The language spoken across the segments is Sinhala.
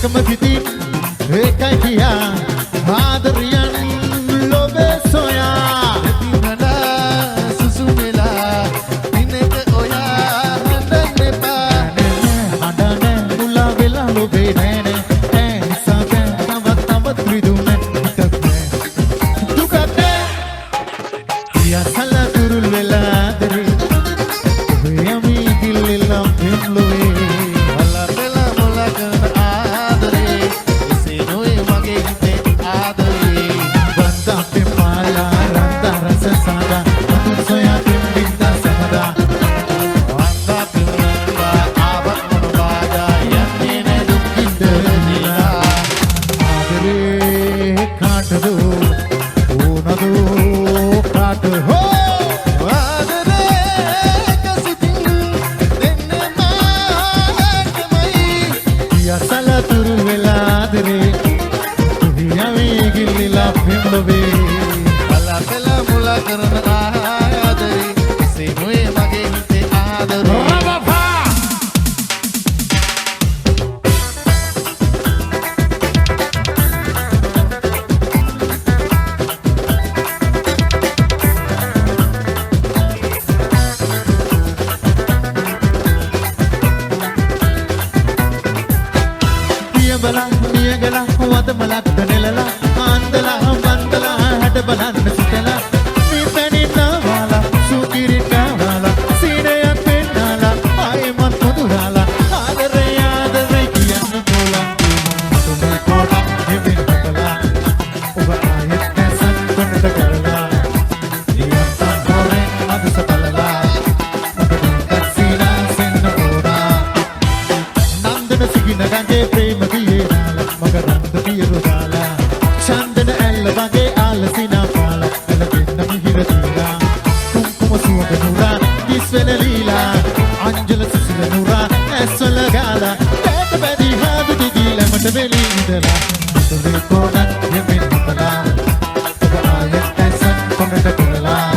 එකම හිතින් ඒකයි කියා ආදරයන් ලොවේ සොයා දිනලා සුසු වෙලා දිනක ඔයා හඳන්න එපා හඬන මුලා වෙලා ලොවේ නෑනේ ඒ නිසා තවත් රිදුනේ දුක නෑ යසල දුරුල් වෙලා ආදරේ යමි දිල්ලෙලා පෙම්ලුවේ වලපෙලා මොල කරන ආදරේ එසේ නොවේ මගේ හිතේ ආදරේ බන්දා පෙපාලා රන්දා රස සාදා අතුල් සොයා පින්බින්දා සමදා වන්දා පින්බා ආවත් මොන බාධා යන්නේ නැ දුක් විඳිනවා ආදරේ කාටද ඕනද කාට හෝ ආදරේ කසිතින් දෙන්නේ මාකමයි යසල තුරුල් වෙලා ආදරේ යමි ගිල්ලිලා පෙම්ලුවේ වලපෙලා මොල කරන ආදරේ එසේ නොවේ මගේ හිතේ ආදරේ බලා නියගලා වද මලක් දනෙලලා ආන්දලා වන්දලා හැඩ බලන්න සිතලා නිපැණිනාවාලා සුකිරිටාවාලා සීනයක් පෙන්නාලා ආයෙමත් මුදුරාලා ආදරේ ආදරේ කියන්න කොලම් තුමේ කොටක් හෙමින් කළා ඔබ ආයෙත් නැසන් කොන්නට කරලා නියන්තම් හොරෙන් අදස බලලා ඔබට සීනා සෙන්න ඕනා නන්දන සිගින ගඟේ ප්‍රේම මගරන්ද පියරු දාලා චන්දන ඇල්ල වගේ ආලසිනා පාලා එළදෙන්න මිහිර දීලා කුම්කුම සුවඳ නුරා දිස්වෙන ලීලා අංජල සිසිල නුරා ඇස්වල ගාලා පැට බැදී හාදු දිදී ලැමට වෙලී ඉඳලා තුනේ කොනක් යෙමින් හිතලා ඔබ ආයෙත් ඇසන් කොනට කරලා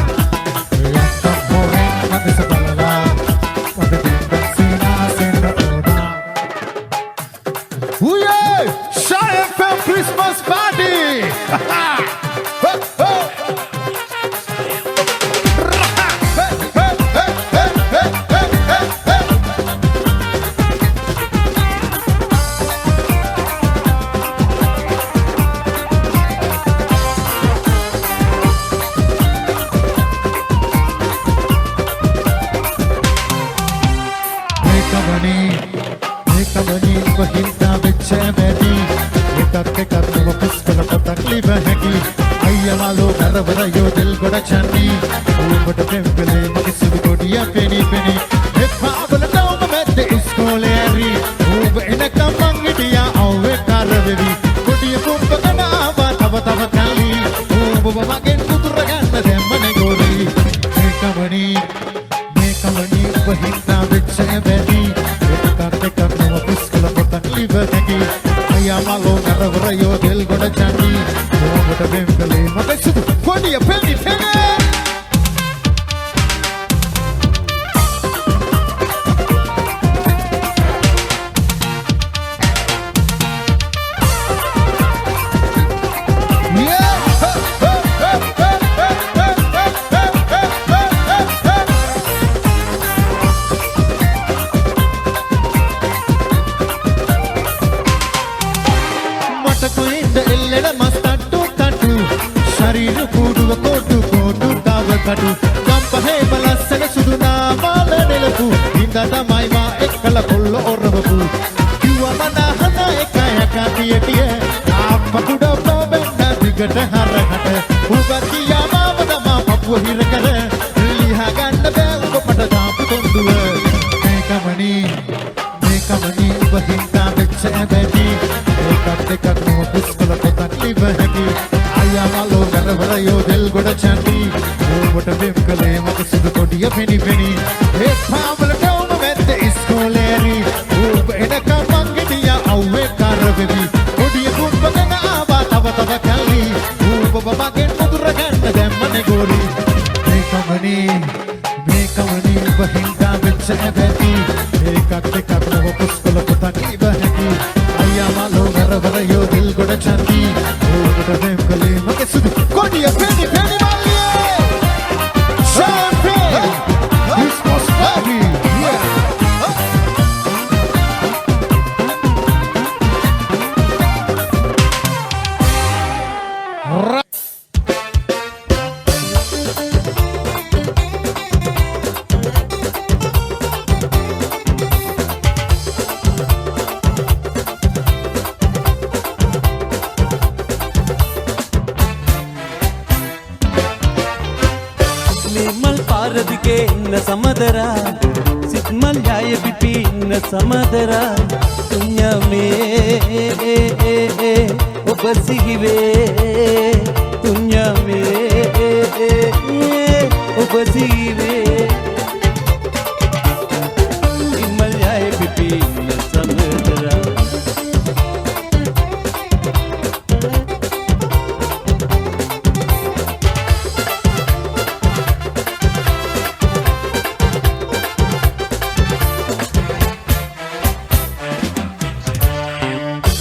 යක්කම් හොරෙන් අදස බලලා ඔබ දෙන්න සීනා සෙන්න ඕනා Woo-yay! Shot FM Christmas party! Make a වෙච්චමැටි එකක් එකක් නම පුස්කල පොතක් ලිව හැකි අයියමාලෝ කරවර යෝදෙල් ගොඩ චන්නි උඹට පෙම්පලේ මගේ සුදු කොඩිය පෙනි පෙනි එපාවල නෝම මැද්ද ඉස්කෝලේ ඇරි උඹ එනකම් මං හිටියා අවුවේ කරවෙවි කොඩිය පුම්පකන ආවා තව තව කලි උඹ මගෙන් උතුර ගන්න දැම්මනේ ගෝලි මේකමනි වහින්නා වෙච්චමැටි එකක් එකක් නම පුස්කල live again. I am alone, I never know they'll go to Chandy. Oh, what a bimble, my best. What do you penny? Kadu gampahe balasana suduna mala nelapu inda tamai ma ekkala kollo orrapu kiwa mana hana ekaya katiyetiye amma kuda benna digata harahata ubatiya mama dama papu hirakara liha ganna be uba pada daapu konduwa mekamani ubahinta vecha beti ekat ekak no puskala potak liva haki ayamalo garavara yodel goda chandi what a bimkale maka sudu kodiya peni peni ek paamala dawma mette iskoleri ub enaka mangediya awwe karavevi kodiya kumbagana ava tava tava kalli ub babagen mudura ganna demmane gori mekamani bahinda vecha beti ekak ekak no puskala potak liva haki ayamalo ඉන්න සමදරා සිත්මල් යාය පිපි ඉන්න සමදරා තුන්යමේ ඔබ සිහිවේ තුන්යමේ ඔබ සිහිවේ සිත්මල් යාය පිපි ඉන්න සමදරා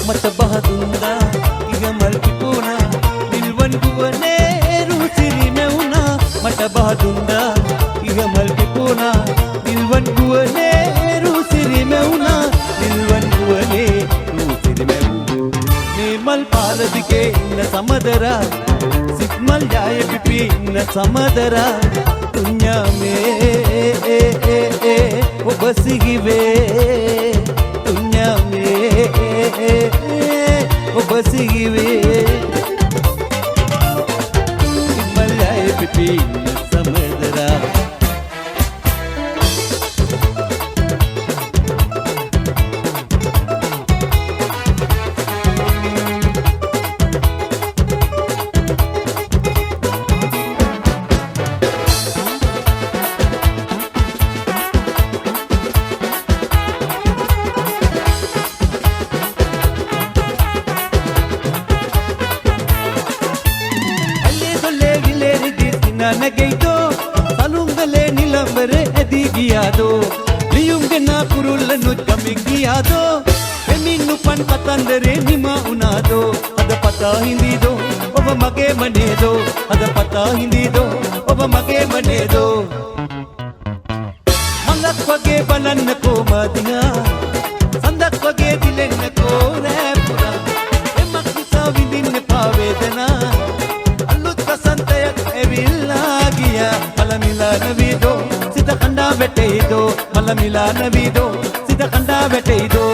මට බහදුන්දා ඉගමල් කිපුණා නිල්වන් ගුවනේ රුසිරි මෙවුණා මට බහදුන්දා ඉගමල් කිපුණා නිල්වන් ගුවනේ රුසිරි මෙවුණා නිල්වන් ගුවනේ රුසිරි මෙවුණා මේ මල් පාර දිගේ ඉන්න සමදරා සිත්මල් යාය පිපි ඉන්න සමදරා තුන්යමේ ඔබ සිහිවේ තුන්යමේ ඔබ සිහිවේ සිත්මල් යාය පිපි ඉන්න සමදරා ನಗೆಯ್ದೋ ಸಲುಂಗಲೆ ನಿಲಂಬರೆ ಎದಿಗಿಯಾದೋ ಲಿಯುಂಗನ ಕುರುಳನ್ನು ಕಮಿಗಿಯಾದೋ ಎಮಿನ್ನು ಪನ್ ಪತಂದರೆ ನಿಮ ಉನಾದೋ ಅದ ಪತ ಹಿಂದಿದೋ ಒಬ್ಬ ಮಗೆ ಮನೆದೋ ಅದ ಪತ ಹಿಂದಿದೋ ಒಬ್ಬ ಮಗೆ ಮನೆದೋ ಮಂಗಕ್ ಬಗೆ ಬಲನ್ನ ಕೋ ಮದಿಯ ಸಂದಕ್ ಬಗೆ ದಿಲೆನ್ನ ಕೋ ರೇಪುರ ಎಮ್ಮಕ್ ಸಾವಿದಿನ್ನ ಪಾವೇದನ ಸಂತයක් ඇවිල්ලා ගියා මල මිලාන වීදෝ සිත කණ්ඩා වැටෙයිදෝ මල මිලාන වීදෝ සිත කණ්ඩා වැටෙයිදෝ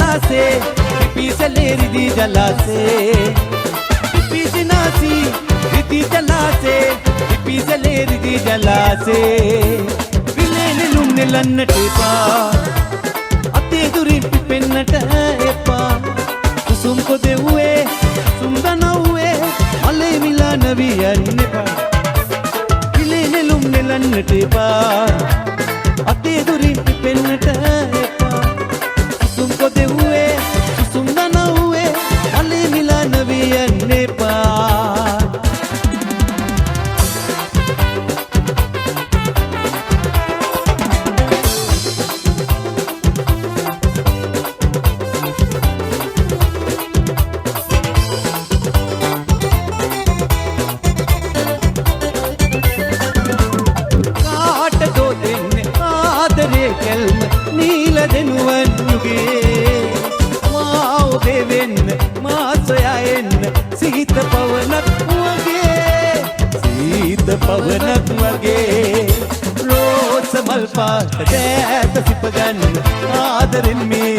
पिपी से ले रिदी जला से पिपी से नासी रिदी जला से पिपी से ले रिदी जला से विले ने लुम्ने लन्नटे पा अते दुरी पिपेन्नट एपा कुसुम को दे हुए सुंदन हुए मले मिला नबी अन्ने पा विले ने लुम्ने लन्नटे पा अते दुरी पिपेन्नट एपा तुमको दे हुए सुंदर न हुए अली मिला नबी अन्ने पार काट दो दिन आदरे कल्म नील दिनवन මාව දෙවෙන්න මා සොයන්න සීත පවනක් වගේ සීත පවනක් වගේ රෝස මල් පාට දෑත සිපගන්න ආදරෙන් මේ